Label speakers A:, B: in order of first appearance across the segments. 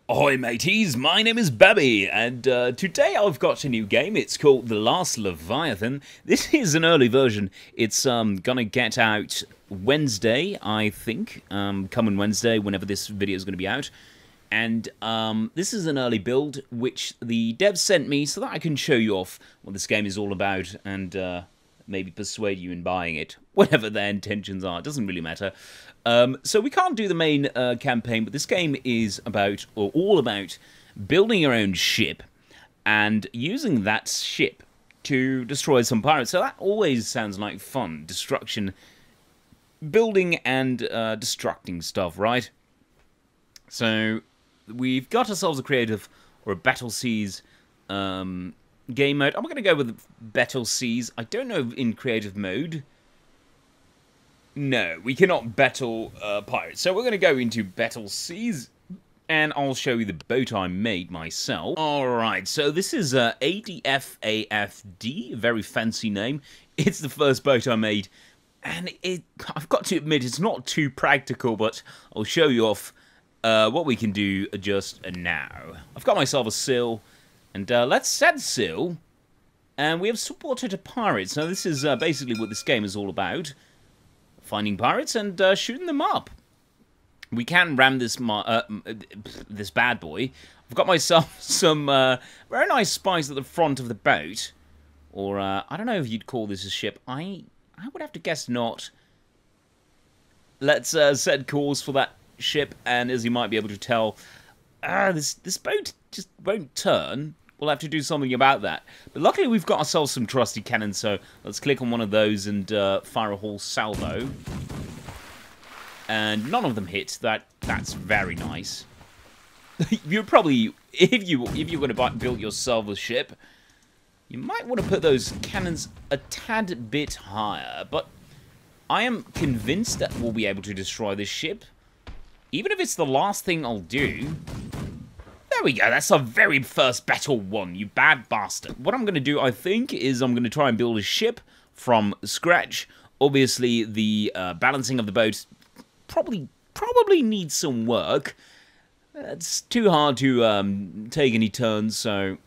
A: Ahoy mateys, my name is Babby, and today I've got a new game. It's called The Last Leviathan. This is an early version. It's gonna get out Wednesday, I think, coming Wednesday, whenever this video is gonna be out. And this is an early build, which the devs sent me so that I can show you off what this game is all about, and maybe persuade you in buying it, whatever their intentions are. It doesn't really matter. So we can't do the main campaign, but this game is about, or all about, building your own ship and using that ship to destroy some pirates. So that always sounds like fun. Destruction, building and destructing stuff, right? So we've got ourselves a creative or a Battle Seas game mode. I'm going to go with Battle Seas. I don't know in creative mode. No, we cannot battle pirates. So we're going to go into Battle Seas, and I'll show you the boat I made myself. Alright, so this is ADFAFD, a very fancy name. It's the first boat I made, and I've got to admit, it's not too practical, but I'll show you off what we can do just now. I've got myself a sail, and let's set sail, and we have supported a pirate. Now this is basically what this game is all about. Finding pirates and shooting them up. We can ram this this bad boy. I've got myself some very nice spice at the front of the boat. Or, I don't know if you'd call this a ship. I would have to guess not. Let's set course for that ship, and as you might be able to tell, this boat just won't turn. We'll have to do something about that. But luckily we've got ourselves some trusty cannons, so let's click on one of those and fire a whole salvo. And none of them hit. That's very nice. You're probably, if you're going to build yourself a ship, you might want to put those cannons a tad bit higher. But I am convinced that we'll be able to destroy this ship. Even if it's the last thing I'll do. There we go, that's our very first battle won, you bad bastard. What I'm going to do, I think, is I'm going to try and build a ship from scratch. Obviously, the balancing of the boat probably needs some work. It's too hard to take any turns, so...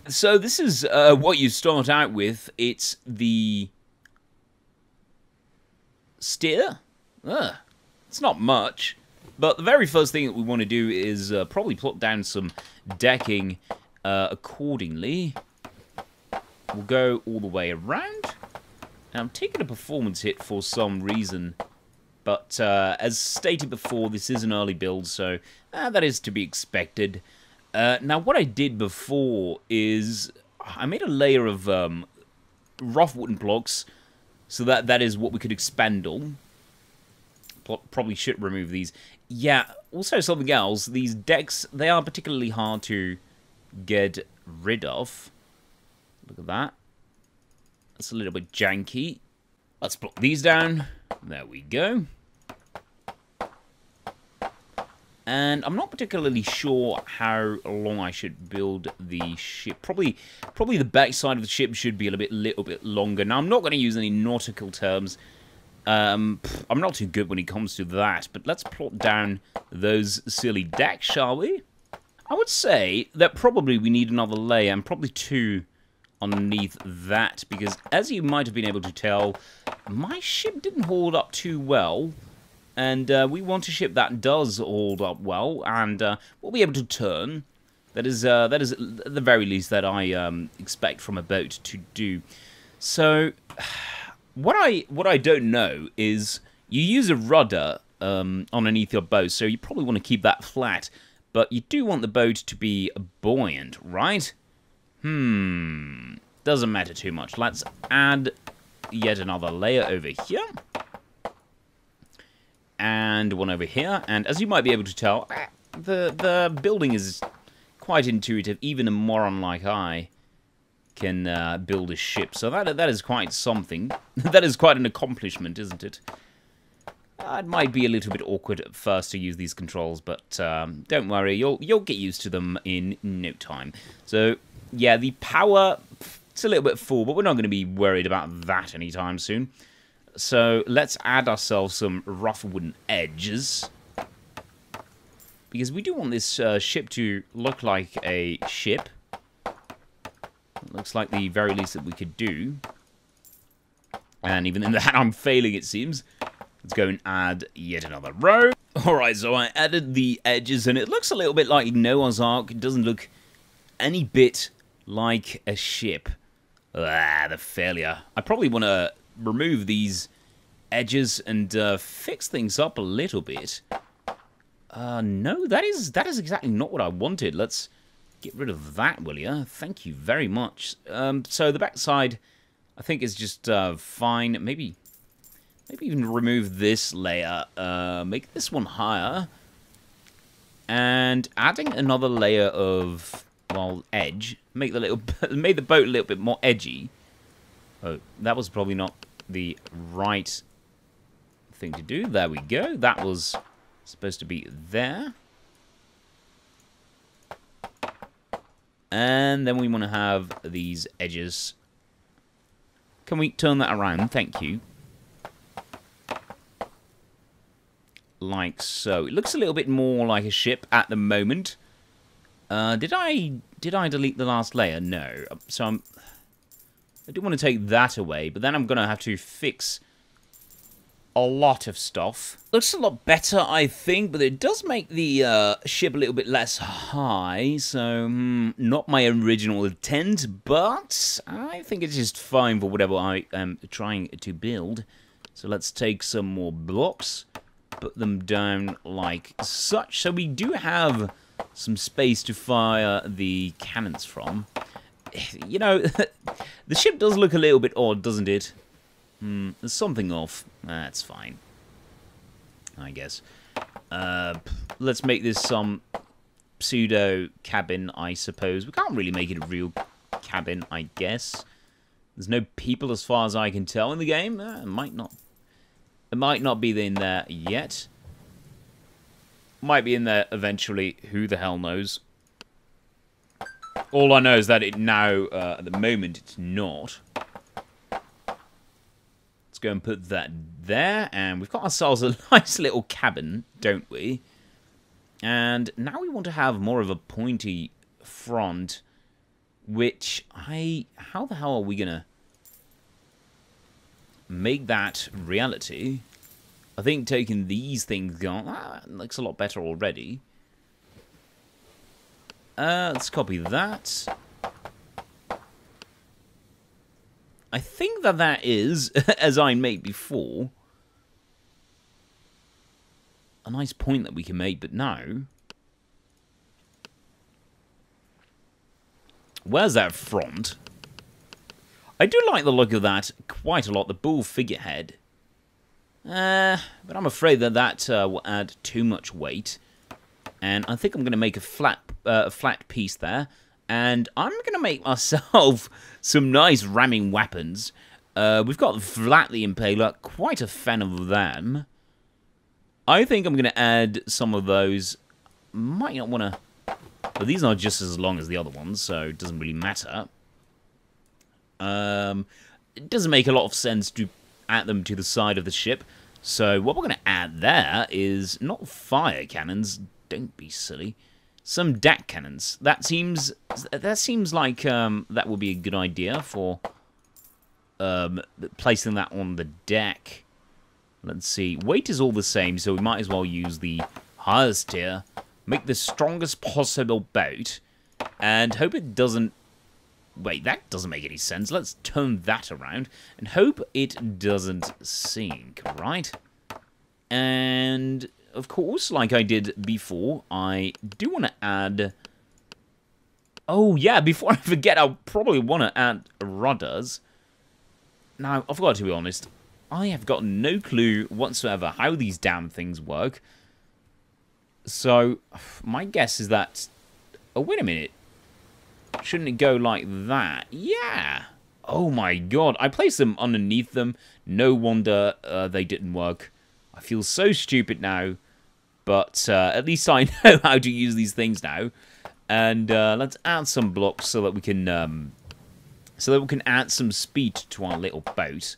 A: So this is what you start out with. It's the... steer? It's not much. But the very first thing that we want to do is probably plot down some decking accordingly. We'll go all the way around. Now, I'm taking a performance hit for some reason. But as stated before, this is an early build, so that is to be expected. Now, what I did before is I made a layer of rough wooden blocks, so that is what we could expand on. Probably should remove these. Yeah, also something else. These decks, they are particularly hard to get rid of. Look at that. That's a little bit janky. Let's block these down. There we go. And I'm not particularly sure how long I should build the ship. Probably the back side of the ship should be a little bit longer. Now, I'm not going to use any nautical terms. I'm not too good when it comes to that, but let's plot down those silly decks, shall we? I would say that probably we need another layer, and probably two underneath that, because as you might have been able to tell, my ship didn't hold up too well, and we want a ship that does hold up well, and we'll be able to turn. That is at the very least that I expect from a boat to do. So... What I don't know is you use a rudder underneath your boat, so you probably want to keep that flat, but you do want the boat to be buoyant, right? Doesn't matter too much. Let's add yet another layer over here. And one over here, and as you might be able to tell, the building is quite intuitive. Even a moron like I can build a ship, so that is quite something. That is quite an accomplishment, isn't it? It might be a little bit awkward at first to use these controls, but don't worry, you'll get used to them in no time. So yeah, the power, it's a little bit full, but we're not going to be worried about that anytime soon. So let's add ourselves some rough wooden edges. because we do want this ship to look like a ship. It looks like the very least that we could do. And even in that, I'm failing, it seems. Let's go and add yet another row. Alright, so I added the edges, and it looks a little bit like Noah's Ark. It doesn't look any bit like a ship. Ah, the failure. I probably want to remove these edges and fix things up a little bit. No, that is exactly not what I wanted. Let's get rid of that, will you? Thank you very much. So the backside, I think, is just fine. Maybe even remove this layer. Make this one higher. And adding another layer of, well, edge. Make the boat a little bit more edgy. Oh, that was probably not the right thing to do. There we go. That was supposed to be there. And then we want to have these edges. Can we turn that around? Thank you. Like so. It looks a little bit more like a ship at the moment. Did I delete the last layer? No. So I do want to take that away, but then I'm going to have to fix a lot of stuff. Looks a lot better, I think, but it does make the ship a little bit less high, so not my original intent, but I think it's just fine for whatever I am trying to build. So let's take some more blocks, put them down like such. So we do have some space to fire the cannons from. You know, the ship does look a little bit odd, doesn't it? There's something off. That's fine, I guess. Let's make this some pseudo cabin, I suppose. We can't really make it a real cabin, I guess. There's no people, as far as I can tell, in the game. It might not be in there yet. Might be in there eventually. Who the hell knows? All I know is that it now, at the moment, it's not. Let's go and put that there. And we've got ourselves a nice little cabin, don't we? And now we want to have more of a pointy front, which how the hell are we going to make that reality? I think taking these things gone, that looks a lot better already. Let's copy that. I think that is, as I made before, a nice point that we can make, but now, where's that front? I do like the look of that quite a lot, the bull figurehead. But I'm afraid that will add too much weight. And I think I'm going to make a flat piece there. And I'm going to make myself some nice ramming weapons. We've got Vlad the Impaler, quite a fan of them. I think I'm going to add some of those. Might not want to... But these are just as long as the other ones, so it doesn't really matter. It doesn't make a lot of sense to add them to the side of the ship. So what we're going to add there is not fire cannons. Don't be silly. Some deck cannons. That seems like that would be a good idea for placing that on the deck. Let's see. Weight is all the same, so we might as well use the highest tier. Make the strongest possible boat, and hope it doesn't... Wait, that doesn't make any sense. Let's turn that around and hope it doesn't sink, right? And, of course, like I did before, I do want to add... Oh, yeah, before I forget, I'll probably want to add rudders. Now, I've got to be honest, I have got no clue whatsoever how these damn things work. So, my guess is that... Oh, wait a minute. Shouldn't it go like that? Yeah. Oh my god. I placed them underneath them. No wonder they didn't work. I feel so stupid now. But at least I know how to use these things now. And let's add some blocks so that we can add some speed to our little boat.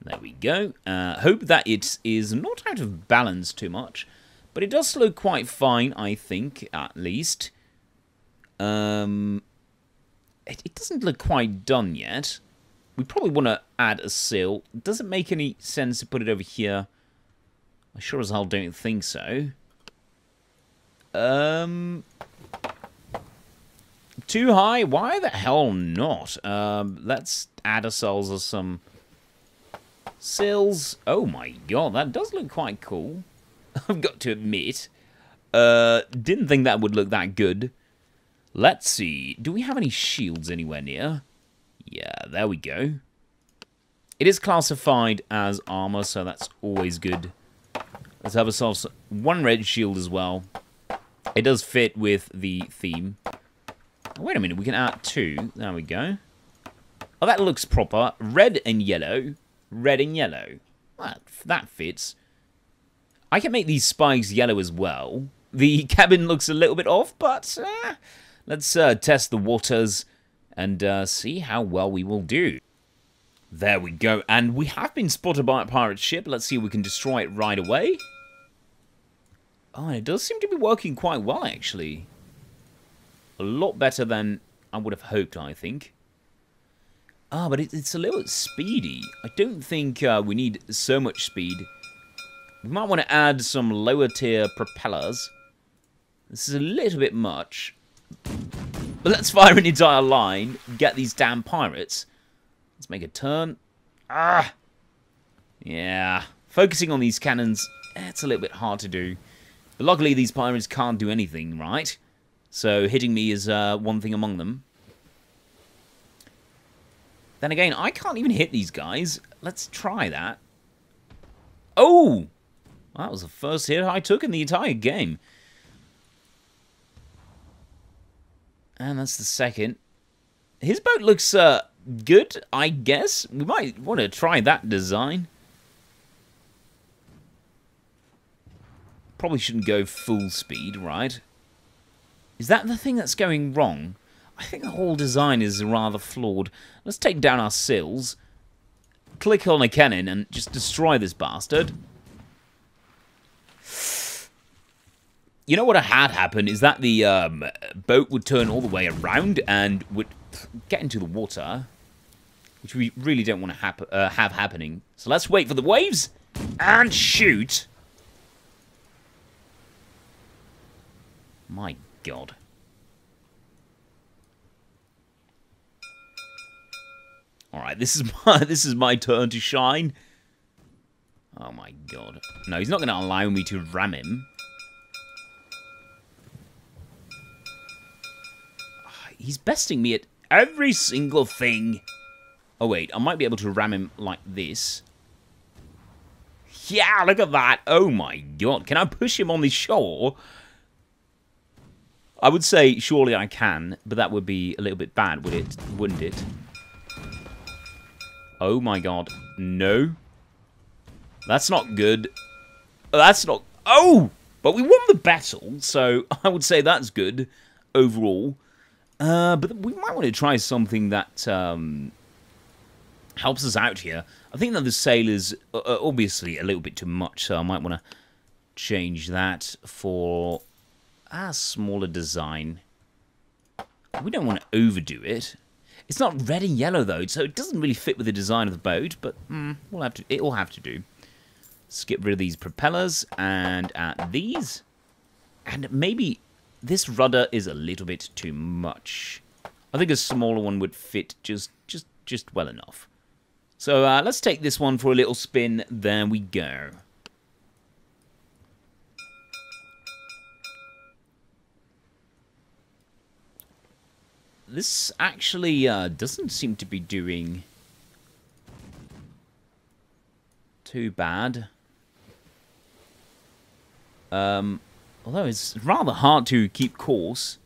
A: There we go. Hope that it is not out of balance too much. But it does look quite fine, I think, at least. It doesn't look quite done yet. We probably want to add a sill. Does it make any sense to put it over here? I sure as hell don't think so. Too high? Why the hell not? Let's add ourselves some sills. Oh my god, that does look quite cool. I've got to admit. Didn't think that would look that good. Let's see. Do we have any shields anywhere near? Yeah, there we go. It is classified as armor, so that's always good. Let's have ourselves one red shield as well. It does fit with the theme. Oh, wait a minute, we can add 2. There we go. Oh, that looks proper. Red and yellow. Red and yellow. That fits. I can make these spikes yellow as well. The cabin looks a little bit off, but let's test the waters and see how well we will do. There we go. And we have been spotted by a pirate ship. Let's see if we can destroy it right away. Oh, and it does seem to be working quite well, actually. A lot better than I would have hoped, I think. Ah, but it's a little bit speedy. I don't think we need so much speed. We might want to add some lower tier propellers. This is a little bit much. But let's fire an entire line, get these damn pirates. Let's make a turn. Ah! Yeah. Focusing on these cannons, it's a little bit hard to do. But luckily these pirates can't do anything, right? So hitting me is one thing among them. Then again, I can't even hit these guys. Let's try that. Oh! That was the first hit I took in the entire game. And that's the second. His boat looks good, I guess. We might want to try that design. Probably shouldn't go full speed, right? Is that the thing that's going wrong? I think the whole design is rather flawed. Let's take down our sills. Click on a cannon and just destroy this bastard. You know what had happened is that the boat would turn all the way around and would get into the water, which we really don't want to have happening. So let's wait for the waves and shoot. My God. All right, this is my turn to shine. Oh my God. No, he's not going to allow me to ram him. He's besting me at every single thing. Oh, wait. I might be able to ram him like this. Yeah, look at that. Oh, my God. Can I push him on the shore? I would say, surely I can, but that would be a little bit bad, wouldn't it? Oh, my God. No. That's not good. That's not... Oh! But we won the battle, so I would say that's good overall. But we might want to try something that helps us out here. I think that the sail is obviously a little bit too much, so I might want to change that for a smaller design. We don't want to overdo it. It's not red and yellow, though, so it doesn't really fit with the design of the boat, but we'll have to. It will have to do. Let's get rid of these propellers and add these. And maybe... this rudder is a little bit too much. I think a smaller one would fit just well enough. So let's take this one for a little spin. There we go. This actually doesn't seem to be doing too bad. Although it's rather hard to keep course.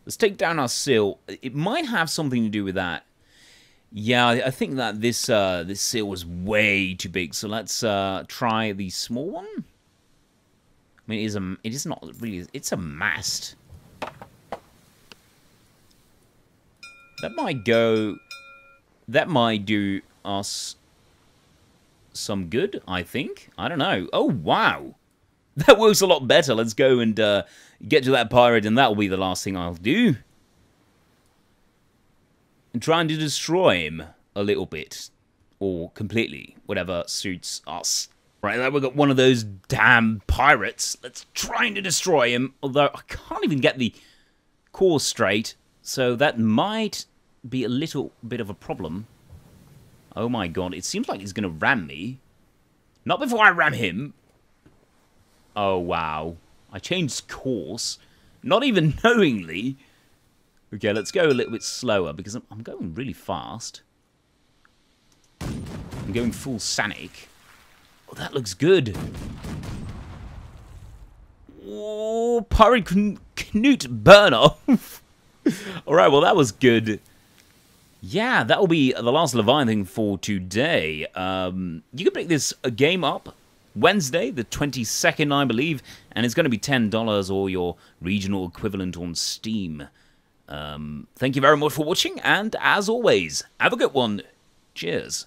A: Let's take down our sill. It might have something to do with that. Yeah, I think that this sill was way too big. So let's try the small one. I mean, it is not really. It's a mast. That might go. That might do us some good, I think. I don't know. Oh wow. That works a lot better. Let's go and get to that pirate, and that will be the last thing I'll do. And trying to destroy him a little bit. Or completely. Whatever suits us. Right, now we've got one of those damn pirates. Let's try to destroy him. Although I can't even get the course straight. So that might be a little bit of a problem. Oh my god, it seems like he's going to ram me. Not before I ram him. Oh wow. I changed course. Not even knowingly. Okay, let's go a little bit slower because I'm going really fast. I'm going full Sanic. Oh, that looks good. Oh, Pirate Knut burn off. Alright, well that was good. Yeah, that will be the last Leviathan for today. You can pick this game up Wednesday, the 22nd, I believe, and it's going to be $10 or your regional equivalent on Steam. Thank you very much for watching, and as always, have a good one. Cheers.